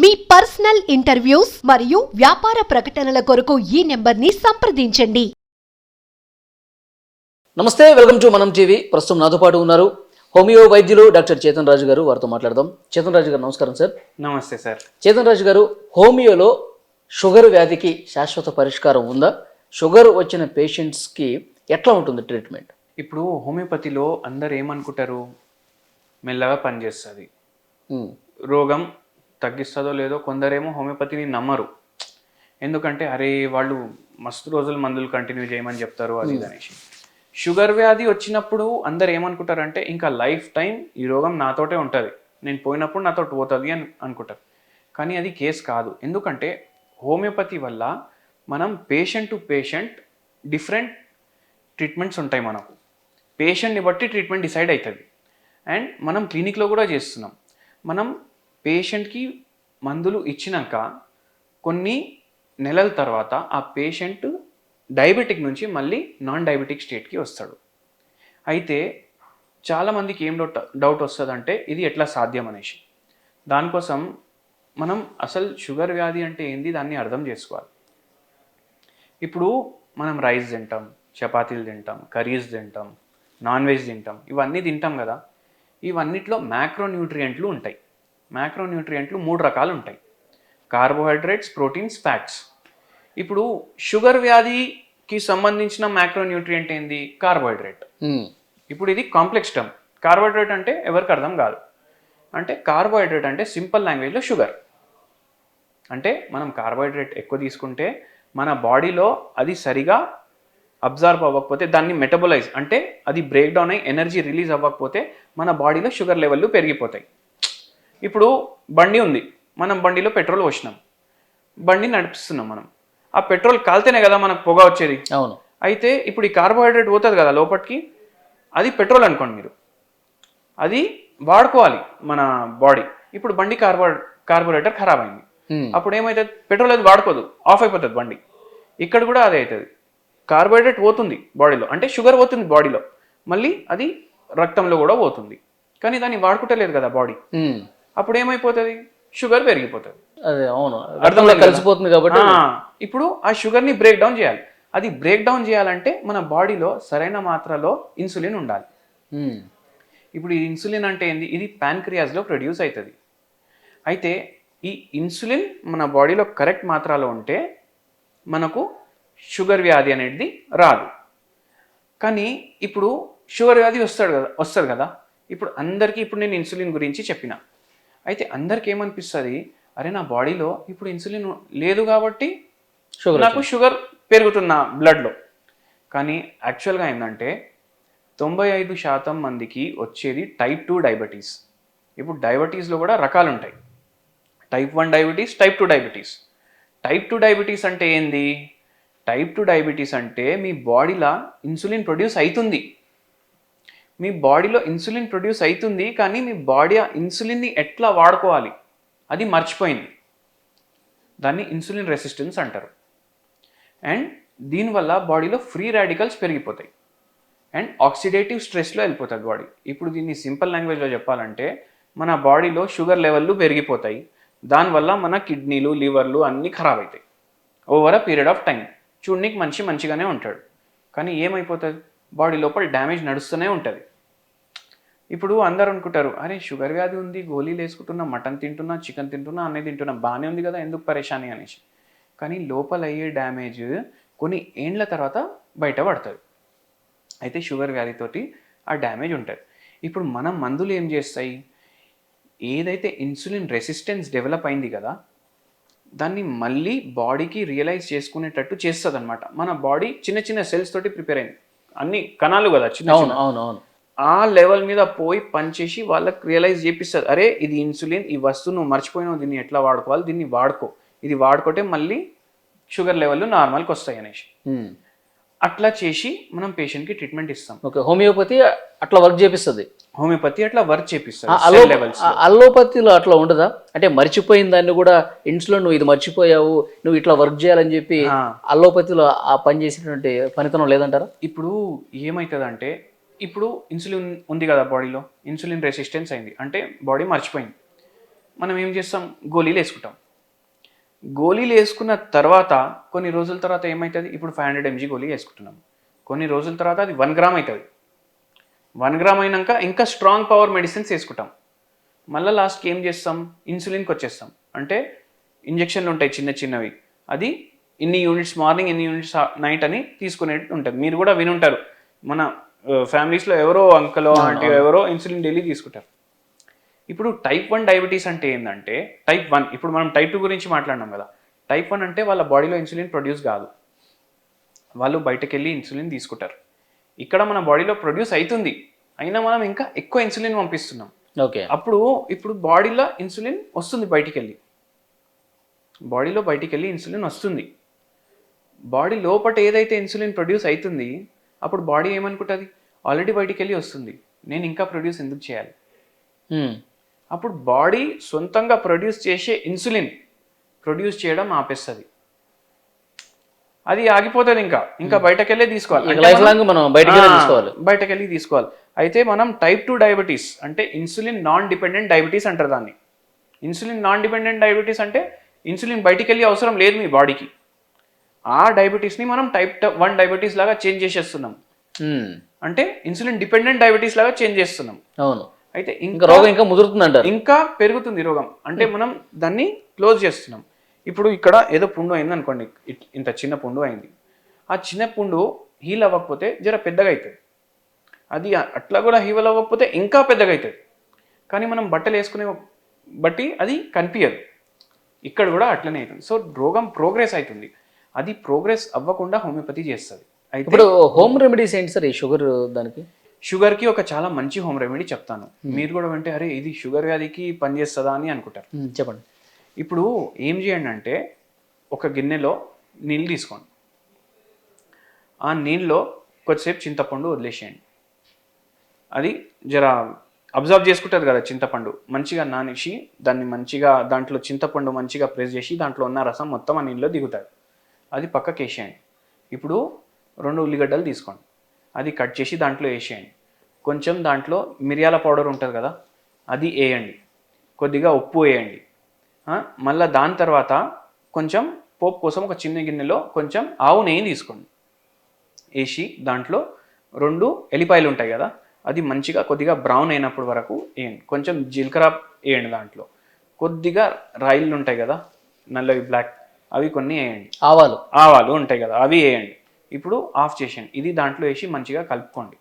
మీ personal interviews మరియు వ్యాపార ప్రకటనల కొరకు ఈ నెంబర్ని సంప్రదించండి. నమస్తే, వెల్కమ్ టు మనం టీవీ. ప్రస్తుతం నాతో పాటు ఉన్నారు హోమియో వైద్యులు డాక్టర్ చేతన్ రాజు గారు. వారితో మాట్లాడదాం. చేతన్ రాజు గారు నమస్కారం సార్. నమస్తే సార్. చేతన్ రాజు గారు, హోమియోలో షుగర్ వ్యాధికి శాశ్వత పరిష్కారం ఉందా? షుగర్ వచ్చిన పేషెంట్స్కి ఎట్లా ఉంటుంది ట్రీట్మెంట్? ఇప్పుడు హోమియోపతిలో అందరు ఏమనుకుంటారు, మెల్లగా పనిచేస్తుంది, రోగం తగ్గిస్తుందో లేదో. కొందరేమో హోమియోపతిని నమ్మరు, ఎందుకంటే అరే వాళ్ళు మస్తు రోజులు మందులు కంటిన్యూ చేయమని చెప్తారు అది అనేసి. షుగర్ వ్యాధి వచ్చినప్పుడు అందరు ఏమనుకుంటారంటే ఇంకా లైఫ్ టైం ఈ రోగం నాతోటే ఉంటుంది, నేను పోయినప్పుడు నాతో పోతుంది అని అనుకుంటారు. కానీ అది కేసు కాదు. ఎందుకంటే హోమియోపతి వల్ల మనం patient to patient different treatments ఉంటాయి. మనకు పేషెంట్ని బట్టి ట్రీట్మెంట్ డిసైడ్ అవుతుంది. అండ్ మనం క్లినిక్లో కూడా చేస్తున్నాం. మనం పేషెంట్కి మందులు ఇచ్చినాక కొన్ని నెలల తర్వాత ఆ పేషెంట్ డయాబెటిక్ నుంచి మళ్ళీ నాన్ డయాబెటిక్ స్టేట్కి వస్తాడు. అయితే చాలామందికి ఏం డౌట్ వస్తుందంటే ఇది ఎట్లా సాధ్యం అనేసి. దానికోసం మనం అసలు షుగర్ వ్యాధి అంటే ఏంది దాన్ని అర్థం చేసుకోవాలి. ఇప్పుడు మనం రైస్ తింటాం, చపాతీలు తింటాం, కర్రీస్ తింటాం, నాన్ వెజ్ తింటాం, ఇవన్నీ తింటాం కదా. ఇవన్నిట్లో మ్యాక్రోన్యూట్రియంట్లు ఉంటాయి. మ్యాక్రోన్యూట్రియంట్లు 3 రకాలు ఉంటాయి: కార్బోహైడ్రేట్స్, ప్రోటీన్స్, ఫ్యాట్స్. ఇప్పుడు షుగర్ వ్యాధికి సంబంధించిన మ్యాక్రోన్యూట్రియంట్ ఏంది? కార్బోహైడ్రేట్. ఇప్పుడు ఇది కాంప్లెక్స్ టర్మ్. కార్బోహైడ్రేట్ అంటే ఎవరికి అర్థం కాదు. అంటే కార్బోహైడ్రేట్ అంటే సింపుల్ లాంగ్వేజ్లో షుగర్. అంటే మనం కార్బోహైడ్రేట్ ఎక్కువ తీసుకుంటే మన బాడీలో అది సరిగా అబ్జార్బ్ అవ్వకపోతే, దాన్ని మెటబలైజ్ అంటే అది బ్రేక్ డౌన్ అయ్యి ఎనర్జీ రిలీజ్ అవ్వకపోతే మన బాడీలో షుగర్ లెవెల్లు పెరిగిపోతాయి. ఇప్పుడు బండి ఉంది, మనం బండిలో పెట్రోల్ పోసినాం, బండి నడిపిస్తున్నాం. మనం ఆ పెట్రోల్ కాలితేనే కదా మనకు పొగ వచ్చేది. అవును. అయితే ఇప్పుడు ఈ కార్బోహైడ్రేట్ పోతుంది కదా లోపలికి, అది పెట్రోల్ అనుకోండి మీరు, అది వాడుకోవాలి మన బాడీ. ఇప్పుడు బండి కార్బోరేటర్ ఖరాబ్ అయింది, అప్పుడు ఏమవుతుంది? పెట్రోల్ అది వాడుకోదు, ఆఫ్ అయిపోతుంది బండి. ఇక్కడ కూడా అదే అవుతుంది. కార్బోహైడ్రేట్ పోతుంది బాడీలో, అంటే షుగర్ పోతుంది బాడీలో, మళ్ళీ అది రక్తంలో కూడా పోతుంది. కానీ దాన్ని వాడుకుంటలేదు కదా బాడీ. అప్పుడు ఏమైపోతుంది? షుగర్ పెరిగిపోతుంది. అదే, అవును, అర్థంలో కలిసిపోతుంది కాబట్టి. ఇప్పుడు ఆ షుగర్ని బ్రేక్ డౌన్ చేయాలి. అది బ్రేక్ డౌన్ చేయాలంటే మన బాడీలో సరైన మాత్రలో ఇన్సులిన్ ఉండాలి. ఇప్పుడు ఈ ఇన్సులిన్ అంటే ఏంది? ఇది ప్యాన్క్రియాస్లో ప్రొడ్యూస్ అవుతుంది. అయితే ఈ ఇన్సులిన్ మన బాడీలో కరెక్ట్ మాత్రలో ఉంటే మనకు షుగర్ వ్యాధి అనేది రాదు. కానీ ఇప్పుడు షుగర్ వ్యాధి వస్తుంది కదా. ఇప్పుడు అందరికీ ఇప్పుడు నేను ఇన్సులిన్ గురించి చెప్పిన, అయితే అందరికి ఏమనిపిస్తుంది, అరే నా బాడీలో ఇప్పుడు ఇన్సులిన్ లేదు కాబట్టి నాకు షుగర్ పెరుగుతున్న బ్లడ్లో. కానీ యాక్చువల్గా ఏంటంటే 95% మందికి వచ్చేది టైప్ 2 డయాబెటీస్. ఇప్పుడు డయాబెటీస్లో కూడా రకాలు ఉంటాయి: type 1 diabetes, type 2 diabetes. Type 2 diabetes అంటే ఏంది? టైప్ 2 డయాబెటీస్ అంటే మీ బాడీలో ఇన్సులిన్ ప్రొడ్యూస్ అవుతుంది. మీ బాడీలో ఇన్సులిన్ ప్రొడ్యూస్ అవుతుంది, కానీ మీ బాడీ ఆ ఇన్సులిన్ని ఎట్లా వాడుకోవాలి అది మర్చిపోయింది. దాన్ని ఇన్సులిన్ రెసిస్టెన్స్ అంటారు. అండ్ దీనివల్ల బాడీలో ఫ్రీ రాడికల్స్ పెరిగిపోతాయి అండ్ ఆక్సిడేటివ్ స్ట్రెస్లో వెళ్ళిపోతుంది బాడీ. ఇప్పుడు దీన్ని సింపుల్ లాంగ్వేజ్లో చెప్పాలంటే మన బాడీలో షుగర్ లెవెల్లు పెరిగిపోతాయి. దానివల్ల మన కిడ్నీలు, లివర్లు అన్నీ ఖరాబ్ అవుతాయి over a period of time. చూడడానికి మనిషి మంచిగానే ఉంటాడు, కానీ ఏమైపోతుంది? బాడీ లోపల డ్యామేజ్ నడుస్తూనే ఉంటుంది. ఇప్పుడు అందరు అనుకుంటారు, అరే షుగర్ వ్యాధి ఉంది, గోళీలు వేసుకుంటున్నా, మటన్ తింటున్నా, చికెన్ తింటున్నా, అన్నీ తింటున్నా, బాగానే ఉంది కదా, ఎందుకు పరేషాని అనేసి. కానీ లోపల అయ్యే డ్యామేజ్ కొన్ని ఏండ్ల తర్వాత బయటపడుతుంది. అయితే షుగర్ వ్యాధితోటి ఆ డ్యామేజ్ ఉంటుంది. ఇప్పుడు మనం మందులు ఏం చేస్తాయి? ఏదైతే ఇన్సులిన్ రెసిస్టెన్స్ డెవలప్ అయింది కదా, దాన్ని మళ్ళీ బాడీకి రియలైజ్ చేసుకునేటట్టు చేస్తుంది అనమాట. మన బాడీ చిన్న చిన్న సెల్స్ తోటి ప్రిపేర్ అయింది, అన్ని కణాలు కదా చిన్న. అవును. ఆ లెవెల్ మీద పోయి పనిచేసి వాళ్ళకి రియలైజ్ చేపిస్తుంది, అరే ఇది ఇన్సులిన్, ఈ వస్తువు నువ్వు మర్చిపోయినావు, దీన్ని ఎట్లా వాడుకోవాలి, దీన్ని వాడుకో, ఇది వాడుకుంటే మళ్ళీ షుగర్ లెవెల్ నార్మల్కి వస్తాయి అనేసి. అట్లా చేసి మనం పేషెంట్కి ట్రీట్మెంట్ ఇస్తాం. ఓకే, హోమియోపతి అట్లా వర్క్ చేపిస్తుంది. హోమియోపతి అట్లా వర్క్ చేపిస్తుంది. అల్లోపతిలో అట్లా ఉండదా? అంటే మర్చిపోయిన దాన్ని కూడా ఇన్సులిన్, నువ్వు ఇది మర్చిపోయావు, నువ్వు ఇట్లా వర్క్ చేయాలని చెప్పి అల్లోపతిలో ఆ పని చేసేటువంటి పనితనం లేదంటారా? ఇప్పుడు ఏమవుతుందంటే, ఇప్పుడు ఇన్సులిన్ ఉంది కదా బాడీలో, ఇన్సులిన్ రెసిస్టెన్స్ అయింది అంటే బాడీ మర్చిపోయింది. మనం ఏం చేస్తాం, గోళీలు వేసుకుంటాం. గోళీలు వేసుకున్న తర్వాత కొన్ని రోజుల తర్వాత ఏమవుతుంది, ఇప్పుడు 500 mg గోళీ వేసుకుంటున్నాం, కొన్ని రోజుల తర్వాత అది 1 గ్రామ్ అవుతుంది. 1 గ్రామ్ అయినాక ఇంకా స్ట్రాంగ్ పవర్ మెడిసిన్స్ వేసుకుంటాం. మళ్ళీ లాస్ట్కి ఏం చేస్తాం, ఇన్సులిన్కి వచ్చేస్తాం. అంటే ఇంజెక్షన్లు ఉంటాయి చిన్న చిన్నవి, అది ఇన్ని యూనిట్స్ మార్నింగ్, ఇన్ని యూనిట్స్ నైట్ అని తీసుకునేట్టు ఉంటుంది. మీరు కూడా వినుంటారు, మన ఫ్యామిలీస్లో ఎవరో అంకలో ఆంటీ ఎవరో ఇన్సులిన్ డైలీ తీసుకుంటారు. ఇప్పుడు టైప్ 1 డయాబెటీస్ అంటే ఏంటంటే, టైప్ 1, ఇప్పుడు మనం టైప్ 2 గురించి మాట్లాడినాం కదా. టైప్ 1 అంటే వాళ్ళ బాడీలో ఇన్సులిన్ ప్రొడ్యూస్ కాదు, వాళ్ళు బయటకు వెళ్ళి ఇన్సులిన్ తీసుకుంటారు. ఇక్కడ మన బాడీలో ప్రొడ్యూస్ అవుతుంది, అయినా మనం ఇంకా ఎక్కువ ఇన్సులిన్ పంపిస్తున్నాం. ఓకే. ఇప్పుడు బాడీలో ఇన్సులిన్ వస్తుంది, బయటికి వెళ్ళి ఇన్సులిన్ వస్తుంది. బాడీ లోపల ఏదైతే ఇన్సులిన్ ప్రొడ్యూస్ అవుతుంది, అప్పుడు బాడీ ఏమనుకుంటుంది, ఆల్రెడీ బయటికి వెళ్ళి వస్తుంది, నేను ఇంకా ప్రొడ్యూస్ ఎందుకు చేయాలి. అప్పుడు బాడీ సొంతంగా ప్రొడ్యూస్ చేసే ఇన్సులిన్ ప్రొడ్యూస్ చేయడం ఆపేస్తుంది, అది ఆగిపోతుంది. ఇంకా బయటకెళ్ళే తీసుకోవాలి, లైఫ్ లాంగ్ మనం బయటకెళ్ళి తీసుకోవాలి. అయితే మనం టైప్ 2 డయాబెటీస్ అంటే ఇన్సులిన్ నాన్ డిపెండెంట్ డయాబెటీస్ అంటారు దాన్ని. ఇన్సులిన్ నాన్ డిపెండెంట్ డయాబెటీస్ అంటే ఇన్సులిన్ బయటికి వెళ్ళి అవసరం లేదు మీ బాడీకి. ఆ డయాబెటీస్ని మనం టైప్ 1 డయాబెటీస్ లాగా చేంజ్ చేసేస్తున్నాం, అంటే ఇన్సులిన్ డిపెండెంట్ డయాబెటీస్ లాగా చేంజ్ చేస్తున్నాం. అవును. అయితే ఇంకా రోగం ఇంకా ముదురుతుంది అంటారు, ఇంకా పెరుగుతుంది రోగం. అంటే మనం దాన్ని క్లోజ్ చేస్తున్నాం. ఇప్పుడు ఇక్కడ ఏదో పుండు అయింది అనుకోండి, ఇంత చిన్న పుండు అయింది, ఆ చిన్న పుండు హీల్ అవ్వకపోతే జర పెద్దగా అవుతుంది, అది అట్లా కూడా హీల్ అవ్వకపోతే ఇంకా పెద్దగా అవుతుంది. కానీ మనం బట్టలు వేసుకునే బట్టి అది కనిపించదు, ఇక్కడ కూడా అట్లనే అవుతుంది. సో రోగం ప్రోగ్రెస్ అవుతుంది, అది ప్రోగ్రెస్ అవ్వకుండా హోమియోపతి చేస్తుంది. అయితే ఇప్పుడు హోమ్ రెమెడీస్ ఏంటి సార్ ఈ షుగర్ దానికి? షుగర్కి ఒక చాలా మంచి హోమ్ రెమెడీ చెప్తాను. మీరు కూడా వింటే అరే ఇది షుగర్ వ్యాధికి పనిచేస్తుందా అని అనుకుంటారు. చెప్పండి. ఇప్పుడు ఏం చేయండి అంటే, ఒక గిన్నెలో నీళ్ళు తీసుకోండి, ఆ నీళ్ళలో కొద్దిసేపు చింతపండు వదిలేసేయండి. అది జర అబ్జర్వ్ చేసుకుంటుంది కదా చింతపండు, మంచిగా నానేసి దాన్ని మంచిగా దాంట్లో చింతపండు మంచిగా ప్రెస్ చేసి దాంట్లో ఉన్న రసం మొత్తం ఆ నీళ్ళలో దిగుతుంది, అది పక్కకి వేసేయండి. ఇప్పుడు 2 ఉల్లిగడ్డలు తీసుకోండి, అది కట్ చేసి దాంట్లో వేసేయండి. కొంచెం దాంట్లో మిరియాల పౌడర్ ఉంటుంది కదా, అది వేయండి. కొద్దిగా ఉప్పు వేయండి. మళ్ళీ దాని తర్వాత కొంచెం పోపు కోసం ఒక చిన్న గిన్నెలో కొంచెం ఆవు నెయ్యి తీసుకోండి, వేసి దాంట్లో 2 ఎల్లిపాయలు ఉంటాయి కదా, అది మంచిగా కొద్దిగా బ్రౌన్ అయినప్పుడు వరకు వేయండి. కొంచెం జీలకర్ర వేయండి, దాంట్లో కొద్దిగా రాయిలు ఉంటాయి కదా నల్లవి బ్లాక్, అవి కొన్ని వేయండి. ఆవాలు ఉంటాయి కదా, అవి వేయండి. ఇప్పుడు ఆఫ్ చేసేయండి. ఇది దాంట్లో వేసి మంచిగా కలుపుకోండి.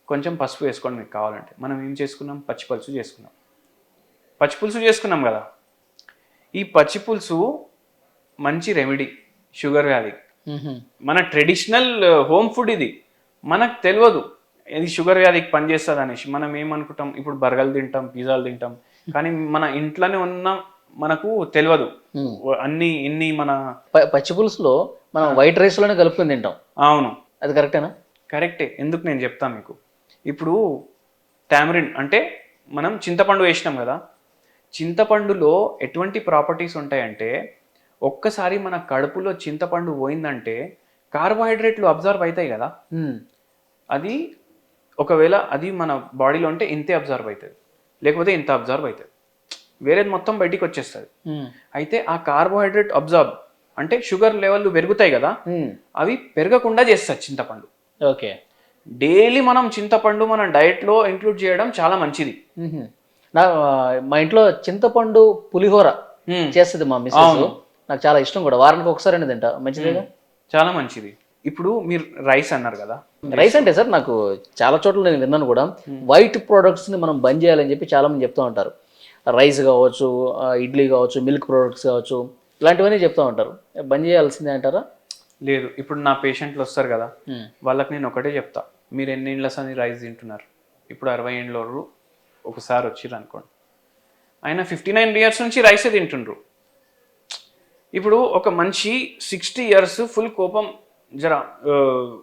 కొంచెం పసుపు వేసుకోండి మీకు కావాలంటే. మనం ఏం చేసుకున్నాం, పచ్చిపులుసు చేసుకున్నాం కదా. ఈ పచ్చిపులుసు మంచి రెమెడీ షుగర్ వ్యాధికి, మన ట్రెడిషనల్ హోమ్ ఫుడ్ ఇది. మనకు తెలియదు ఇది షుగర్ వ్యాధికి పనిచేస్తుంది అనేసి. మనం ఏమనుకుంటాం, ఇప్పుడు బర్గర్లు తింటాం, పిజ్జాలు తింటాం, కానీ మన ఇంట్లోనే ఉన్న మనకు తెలియదు ఇన్ని మన పచ్చిపులుసులో మనం వైట్ రైస్ లోనే కలుపుకొని తింటాం. అవును, అది కరెక్టేనా? కరెక్టే. ఎందుకు నేను చెప్తాను మీకు. ఇప్పుడు టామరిన్ అంటే మనం చింతపండు వేసినాం కదా, చింతపండులో ఎటువంటి ప్రాపర్టీస్ ఉంటాయంటే, ఒక్కసారి మన కడుపులో చింతపండు పోయిందంటే కార్బోహైడ్రేట్లు అబ్జర్వ్ అవుతాయి కదా, అది ఒకవేళ అది మన బాడీలో ఉంటే ఇంతే అబ్జర్వ్ అవుతుంది, లేకపోతే ఇంత అబ్జర్వ్ అవుతుంది, వేరేది మొత్తం బయటికి వచ్చేస్తుంది. అయితే ఆ కార్బోహైడ్రేట్ అబ్జర్వ్ అంటే షుగర్ లెవెల్ పెరుగుతాయి కదా, అవి పెరగకుండా చేస్తుంది చింతపండు. ఓకే. డైలీ మనం చింతపండు మన డైట్లో ఇంక్లూడ్ చేయడం చాలా మంచిది. మా ఇంట్లో చింతపండు పులిహోర చేస్తుంది మా మిస్సెస్, నాకు చాలా ఇష్టం కూడా. వారానికి ఒకసారి తింటా, మంచిదేగా, చాలా మంచిది. ఇప్పుడు మీరు రైస్ అన్నారు కదా, రైస్ అంటే సార్ నాకు చాలా చోట్ల నేను విన్నాను కూడా, వైట్ ప్రోడక్ట్స్ ని మనం బంద్ చేయాలని చెప్పి చాలా మంది చెప్తూ ఉంటారు. రైస్ కావచ్చు, ఇడ్లీ కావచ్చు, మిల్క్ ప్రోడక్ట్స్ కావచ్చు, ఇలాంటివన్నీ చెప్తూ ఉంటారు. బంద్ చేయాల్సిందే అంటారా? లేదు. ఇప్పుడు నా పేషెంట్లు వస్తారు కదా, వాళ్ళకి నేను ఒకటే చెప్తా, మీరు ఎన్ని ఇండ్ల అని రైస్ తింటున్నారు? ఇప్పుడు 60 ఏండ్లు ఒకసారి వచ్చిర్రు అనుకోండి, ఆయన 59 years నుంచి రైసే తింటుండ్రు. ఇప్పుడు ఒక మనిషి 60 years ఫుల్ కోపం జర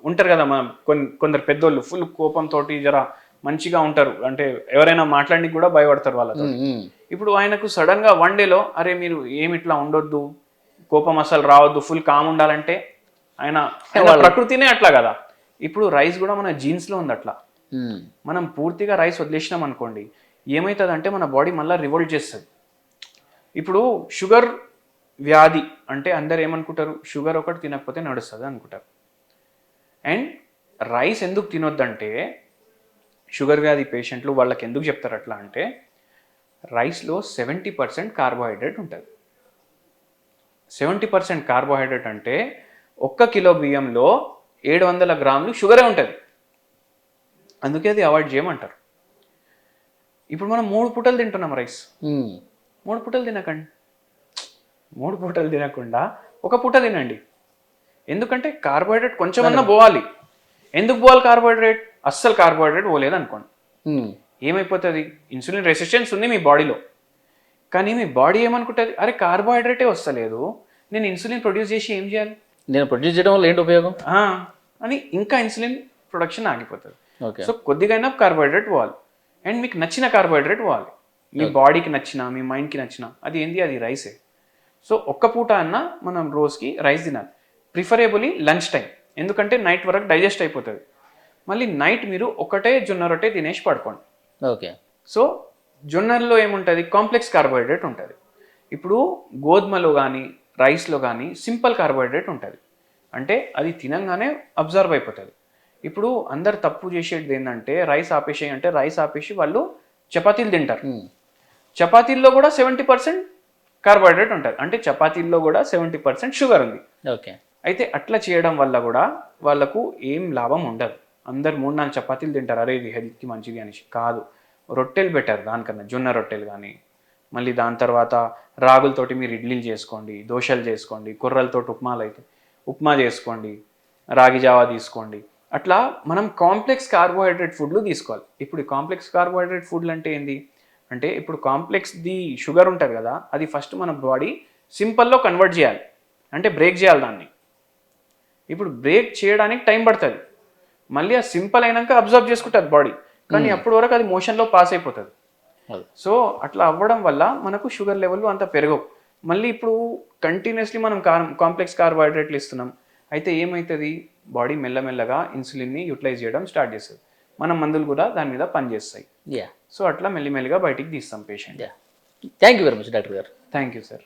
ఉంటారు కదా, మన కొందరు పెద్దోళ్ళు ఫుల్ కోపంతో జర మంచిగా ఉంటారు, అంటే ఎవరైనా మాట్లాడడానికి కూడా భయపడతారు వాళ్ళతో. ఇప్పుడు ఆయనకు సడన్గా 1 dayలో అరే మీరు ఏమిట్లా ఉండొద్దు, కోపం అసలు రావద్దు, ఫుల్ కామ్ ఉండాలంటే ఆయన ప్రకృతినే అట్లా కదా. ఇప్పుడు రైస్ కూడా మన జీన్స్లో ఉంది అట్లా. మనం పూర్తిగా రైస్ వదిలేసినాం అనుకోండి, ఏమవుతుంది అంటే మన బాడీ మళ్ళీ రివోల్ట్ చేస్తుంది. ఇప్పుడు షుగర్ వ్యాధి అంటే అందరు ఏమనుకుంటారు, షుగర్ ఒకటి తినకపోతే నడుస్తుంది అనుకుంటారు. అండ్ రైస్ ఎందుకు తినొద్దంటే, షుగర్ వ్యాధి పేషెంట్లు వాళ్ళకి ఎందుకు చెప్తారు అట్లా అంటే, రైస్లో 70% కార్బోహైడ్రేట్ ఉంటుంది. 70% కార్బోహైడ్రేట్ అంటే 1 కిలో బియ్యంలో 700 గ్రాములు షుగరే ఉంటుంది. అందుకే అది అవాయిడ్ చేయమంటారు. ఇప్పుడు మనం 3 పూటలు తింటున్నాం రైస్. 3 పూటలు తినకండి. 3 పూటలు తినకుండా 1 పూట తినండి. ఎందుకంటే కార్బోహైడ్రేట్ కొంచెం అన్నా పోవాలి. ఎందుకు పోవాలి కార్బోహైడ్రేట్? అస్సలు కార్బోహైడ్రేట్ పోలేదు అనుకోండి, ఏమైపోతుంది, ఇన్సులిన్ రెసిస్టెన్స్ ఉంది మీ బాడీలో, కానీ మీ బాడీ ఏమనుకుంటుంది, అరే కార్బోహైడ్రేటే వస్తలేదు, నేను ఇన్సులిన్ ప్రొడ్యూస్ చేసి ఏం చేయాలి, నేను ప్రొడ్యూస్ చేయడం వల్ల ఏంటి ఉపయోగం అని ఇంకా ఇన్సులిన్ ప్రొడక్షన్ ఆగిపోతుంది. ఓకే. సో కొద్దిగా కార్బోహైడ్రేట్ పోవాలి. అండ్ మీకు నచ్చిన కార్బోహైడ్రేట్ పోవాలి, మీ బాడీకి నచ్చిన, మీ మైండ్కి నచ్చిన. అది ఏంది, అది రైసే. సో 1 పూట అన్న మనం రోజుకి రైస్ తినాలి, ప్రిఫరేబుల్లీ లంచ్ టైం, ఎందుకంటే నైట్ వరకు డైజెస్ట్ అయిపోతుంది. మళ్ళీ నైట్ మీరు ఒకటే జొన్న రొట్టె తినేసి పడుకోండి. ఓకే. సో జొన్నల్లో ఏముంటుంది, కాంప్లెక్స్ కార్బోహైడ్రేట్ ఉంటుంది. ఇప్పుడు గోధుమలో కానీ రైస్లో కానీ సింపుల్ కార్బోహైడ్రేట్ ఉంటుంది, అంటే అది తినంగానే అబ్జర్వ్ అయిపోతుంది. ఇప్పుడు అందరు తప్పు చేసేది ఏంటంటే, రైస్ ఆపేసి అంటే రైస్ ఆపేసి వాళ్ళు చపాతీలు తింటారు. చపాతీల్లో కూడా 70% కార్బోహైడ్రేట్ ఉంటుంది, అంటే చపాతీల్లో కూడా 70% షుగర్ ఉంది. ఓకే. అయితే అట్లా చేయడం వల్ల కూడా వాళ్ళకు ఏం లాభం ఉండదు. అందరు 3-4 చపాతీలు తింటారు, అరే ఇది హెల్త్కి మంచిది అనేసి. కాదు, రొట్టెలు బెటర్ దానికన్నా, జొన్న రొట్టెలు కానీ, మళ్ళీ దాని తర్వాత రాగులతోటి మీరు ఇడ్లీలు చేసుకోండి, దోశలు చేసుకోండి, కొర్రలతోటి ఉప్మాలు అయితే ఉప్మా చేసుకోండి, రాగి జావా తీసుకోండి. అట్లా మనం కాంప్లెక్స్ కార్బోహైడ్రేట్ ఫుడ్లు తీసుకోవాలి. ఇప్పుడు ఈ కాంప్లెక్స్ కార్బోహైడ్రేట్ ఫుడ్లు అంటే ఏంది అంటే, ఇప్పుడు కాంప్లెక్స్ది షుగర్ ఉంటుంది కదా, అది ఫస్ట్ మన బాడీ సింపుల్లో కన్వర్ట్ చేయాలి, అంటే బ్రేక్ చేయాలి దాన్ని. ఇప్పుడు బ్రేక్ చేయడానికి టైం పడుతుంది, మళ్ళీ ఆ సింపుల్ అయినాక అబ్జర్వ్ చేసుకుంటుంది బాడీ, కానీ అప్పటి వరకు అది మోషన్లో పాస్ అయిపోతుంది. సో అట్లా అవ్వడం వల్ల మనకు షుగర్ లెవెల్ అంత పెరగవు. మళ్ళీ ఇప్పుడు కంటిన్యూస్లీ మనం కాంప్లెక్స్ కార్బోహైడ్రేట్లు ఇస్తున్నాం, అయితే ఏమవుతుంది, బాడీ మెల్లమెల్లగా ఇన్సులిన్ని యూటిలైజ్ చేయడం స్టార్ట్ చేస్తుంది, మన మందులు కూడా దాని మీద పనిచేస్తాయి. సో అట్లా మెల్లిమెల్లిగా బయటికి తీస్తాం patient. Thank you very much doctor గారు. Thank you sir.